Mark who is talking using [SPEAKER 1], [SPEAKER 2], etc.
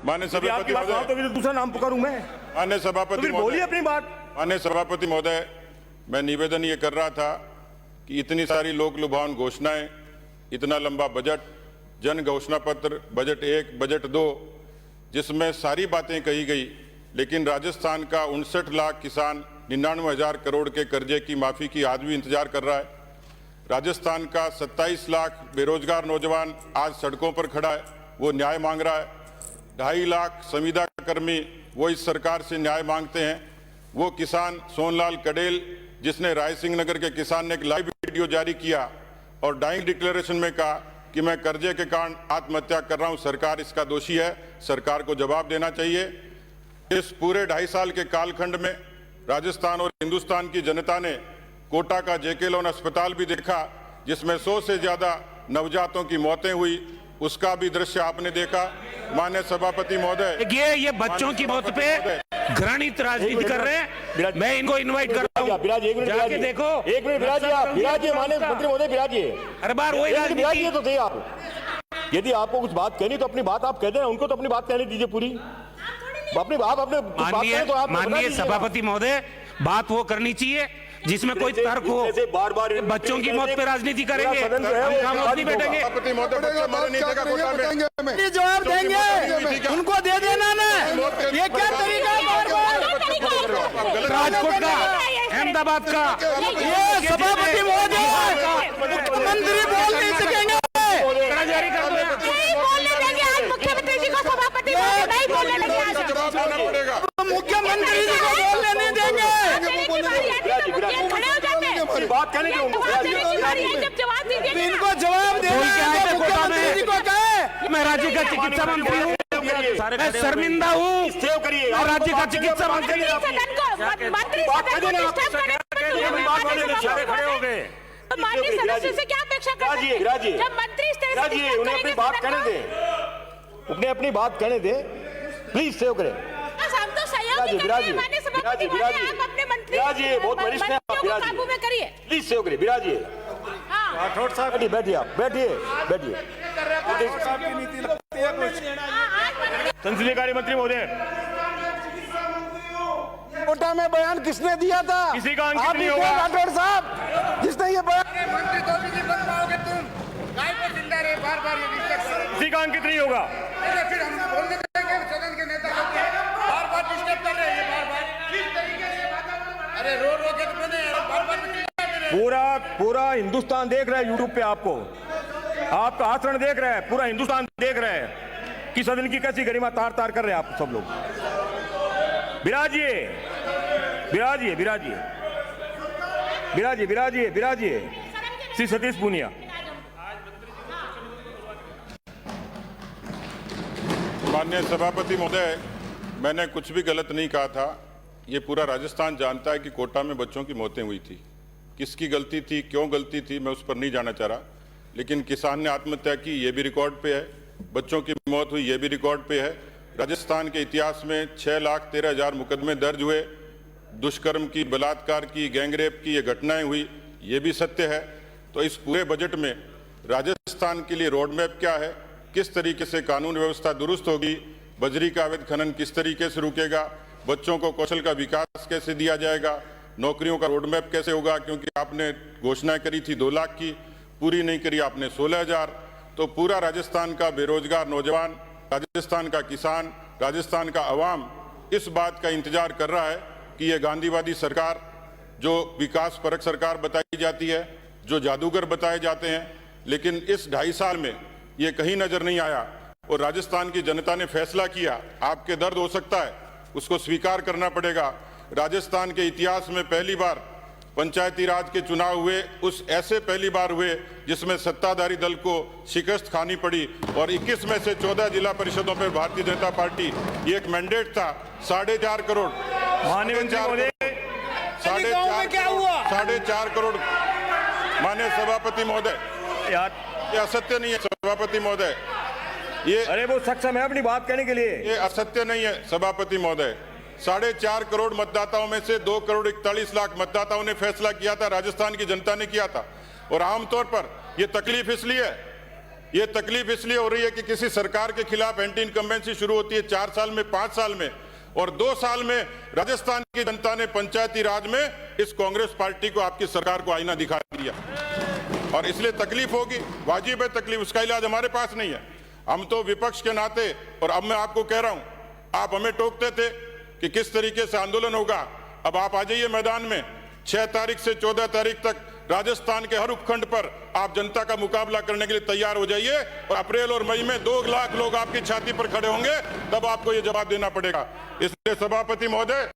[SPEAKER 1] माननीय सभापति
[SPEAKER 2] महोदय, तो दूसरा नाम पुकारूं मैं?
[SPEAKER 1] माननीय सभापति
[SPEAKER 2] तो बोलिए अपनी बात।
[SPEAKER 1] माननीय सभापति महोदय, मैं निवेदन ये कर रहा था कि इतनी सारी लोक लुभावन घोषणाएं, इतना लंबा बजट, जन घोषणा पत्र, बजट 1, बजट 2, जिसमें सारी बातें कही गई, लेकिन राजस्थान का 59 लाख किसान 99,000 करोड़ के कर्जे की माफी की आज भी इंतजार कर रहा है। राजस्थान का 27 लाख बेरोजगार नौजवान आज सड़कों पर खड़ा है, वो न्याय मांग रहा है। 2.5 लाख संविदा कर्मी वो इस सरकार से न्याय मांगते हैं। वो किसान सोनलाल कडेल, जिसने राय सिंह नगर के किसान ने एक लाइव वीडियो जारी किया और डाइंग डिक्लेरेशन में कहा कि मैं कर्जे के कारण आत्महत्या कर रहा हूं, सरकार इसका दोषी है, सरकार को जवाब देना चाहिए। इस पूरे 2.5 साल के कालखंड में राजस्थान और हिंदुस्तान की जनता ने कोटा का जेके लोन अस्पताल भी देखा, जिसमें 100 से ज्यादा नवजातों की मौतें हुई, उसका भी दृश्य आपने देखा। माननीय सभापति महोदय,
[SPEAKER 3] ये बच्चों की मौत पे घृणित राजनीति कर रहे हैं। मैं इनको इनवाइट कर रहा हूँ, जाके देखो।
[SPEAKER 2] एक मिनट बिराजिए माननीय मंत्री महोदय, बिराजिए।
[SPEAKER 3] हर बार वही राजनीति।
[SPEAKER 2] तो सही आप, यदि आपको कुछ बात कहनी तो अपनी बात आप कह देना, उनको तो अपनी बात कहने दीजिए पूरी। अपनी बात अपने
[SPEAKER 3] माननीय सभापति महोदय, बात वो करनी चाहिए जिसमें कोई तर्क हो।
[SPEAKER 2] बार-बार
[SPEAKER 3] बच्चों की मौत पे राजनीति करेंगे, हम खामोश नहीं बैठेंगे।
[SPEAKER 4] जवाब देंगे, उनको दे देना ना। ये क्या तरीका है? बार-बार
[SPEAKER 3] राजकोट का, अहमदाबाद का,
[SPEAKER 4] ये सभापति महोदय, मुख्यमंत्री बोल नहीं सकेंगे।
[SPEAKER 3] जारी कर दो।
[SPEAKER 5] मुख्यमंत्री जी को सभापति नहीं बोलने देंगे,
[SPEAKER 4] मुख्यमंत्री जी को बोलने नहीं देंगे।
[SPEAKER 5] खड़े हो जाते हैं,
[SPEAKER 2] बात कहने
[SPEAKER 5] जब जवाब दीजिए,
[SPEAKER 4] इनको जवाब देना। मुख्यमंत्री जी को कहे
[SPEAKER 3] मैं राज्य का चिकित्सा मंत्री हूँ, मैं शर्मिंदा हूँ, राज्य का चिकित्सा मंत्री।
[SPEAKER 2] खड़े हो गए।
[SPEAKER 5] माननीय सदस्य से क्या अपेक्षा करते हैं? जब मंत्री इस तरह से
[SPEAKER 2] उन्हें अपनी बात कहने दे, उन्हें अपनी बात कहने दे, प्लीज सेव करें।
[SPEAKER 5] हम तो सहयोग ही करते हैं माननीय सभापति महोदय, आप अपने मंत्री
[SPEAKER 2] बहुत वरिष्ठ हैं आप,
[SPEAKER 5] काबू में करिए।
[SPEAKER 2] प्लीज सेव करिए, बिराजिए।
[SPEAKER 5] राठौड़ साहब
[SPEAKER 2] बैठिए, आप बैठिए। संसदीय कार्य मंत्री महोदय,
[SPEAKER 4] कोटा में बयान किसने दिया था?
[SPEAKER 2] किसी का अंकित
[SPEAKER 4] आप
[SPEAKER 2] नहीं होगा।
[SPEAKER 4] राठौड़ साहब, जिसने ये बयान।
[SPEAKER 6] मंत्री तो भी नहीं बन पाओगे तुम, काय पे जिंदा रहे, बार-बार ये डिस्टर्ब कर रहे हो।
[SPEAKER 2] किसी का अंकित नहीं होगा।
[SPEAKER 6] फिर हम बोलने देंगे सदन के नेता लोग बार-बार डिस्टर्ब कर रहे हैं, बार-बार किस तरीके से बात। अरे रो के तो मैंने बार-बार
[SPEAKER 2] पूरा हिंदुस्तान देख रहा है यूट्यूब पे, आपको आपका आचरण देख रहा है, पूरा हिंदुस्तान देख रहा है कि सदन की कैसी गरिमा तार तार कर रहे हैं आप सब लोग। बिराजिए, बिराजिए, बिराजिए, बिराजिए, बिराजिए, बिराजिए। श्री सतीश पूनिया।
[SPEAKER 1] माननीय सभापति महोदय, मैंने कुछ भी गलत नहीं कहा था। ये पूरा राजस्थान जानता है कि कोटा में बच्चों की मौतें हुई थी। किसकी गलती थी, क्यों गलती थी, मैं उस पर नहीं जाना चाह रहा, लेकिन किसान ने आत्महत्या की, ये भी रिकॉर्ड पे है। बच्चों की मौत हुई, ये भी रिकॉर्ड पे है। राजस्थान के इतिहास में 6,13,000 मुकदमे दर्ज हुए, दुष्कर्म की, बलात्कार की, गैंगरेप की ये घटनाएं हुई, ये भी सत्य है। तो इस पूरे बजट में राजस्थान के लिए रोड मैप क्या है, किस तरीके से कानून व्यवस्था दुरुस्त होगी, बजरी का अवैध खनन किस तरीके से रुकेगा, बच्चों को कौशल का विकास कैसे दिया जाएगा, नौकरियों का रोड मैप कैसे होगा, क्योंकि आपने घोषणाएं करी थी 2 लाख की, पूरी नहीं करी आपने 16,000। तो पूरा राजस्थान का बेरोजगार नौजवान, राजस्थान का किसान, राजस्थान का अवाम इस बात का इंतजार कर रहा है कि ये गांधीवादी सरकार, जो विकास परक सरकार बताई जाती है, जो जादूगर बताए जाते हैं, लेकिन इस 2.5 साल में ये कहीं नजर नहीं आया। और राजस्थान की जनता ने फैसला किया, आपके दर्द हो सकता है, उसको स्वीकार करना पड़ेगा। राजस्थान के इतिहास में पहली बार पंचायती राज के चुनाव हुए, उस ऐसे पहली बार हुए जिसमें सत्ताधारी दल को शिकस्त खानी पड़ी, और 21 में से 14 जिला परिषदों पर भारतीय जनता पार्टी, ये एक मैंडेट था 4.5 करोड़,
[SPEAKER 2] माननीय
[SPEAKER 1] साढ़े चार करोड़। माननीय सभापति महोदय, ये असत्य नहीं है सभापति महोदय, ये
[SPEAKER 2] अरे वो सक्षम है अपनी बात कहने के लिए,
[SPEAKER 1] ये असत्य नहीं है सभापति महोदय। 4.5 करोड़ मतदाताओं में से 2 करोड़ 41 लाख मतदाताओं ने फैसला किया था, राजस्थान की जनता ने किया था। और आमतौर पर यह तकलीफ इसलिए है ये तकलीफ इसलिए हो रही है कि किसी सरकार के खिलाफ एंटी इनकम्बेंसी शुरू होती है 4 साल में, 5 साल में, और 2 साल में राजस्थान की जनता ने पंचायती राज में इस कांग्रेस पार्टी को, आपकी सरकार को आईना दिखा दिया, और इसलिए तकलीफ होगी, वाजिब है तकलीफ, उसका इलाज हमारे पास नहीं है। हम तो विपक्ष के नाते, और अब मैं आपको कह रहा हूं, आप हमें टोकते थे कि किस तरीके से आंदोलन होगा, अब आप आ जाइए मैदान में। 6 तारीख से 14 तारीख तक राजस्थान के हर उपखंड पर आप जनता का मुकाबला करने के लिए तैयार हो जाइए, और अप्रैल और मई में 2 लाख लोग आपकी छाती पर खड़े होंगे, तब आपको ये जवाब देना पड़ेगा। इसलिए सभापति महोदय,